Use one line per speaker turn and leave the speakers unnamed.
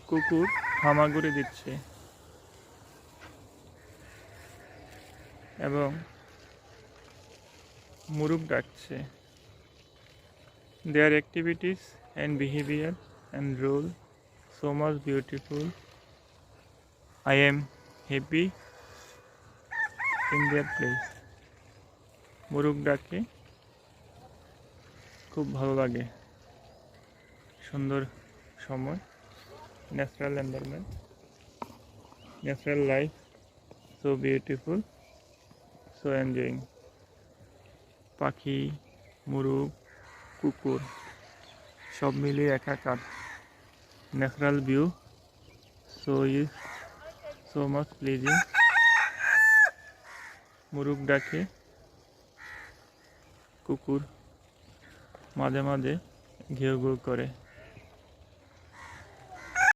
কুকুর হামাগুড়ি দিচ্ছে এবং মুরুগ ডাকছে। Their activities and behavior and role so much beautiful. I am happy in their place. মুরুগ ডাকে খুব ভালো লাগে, সুন্দর সময়, natural environment, natural life, so beautiful, so enjoying. পাখি, মুরুগ, কুকুর সব মিলিয়ে একাকার, natural view, so much pleasing. মুরুগ ডাকে, কুকুর মাঝে মাঝে ঘেউ ঘেউ করে।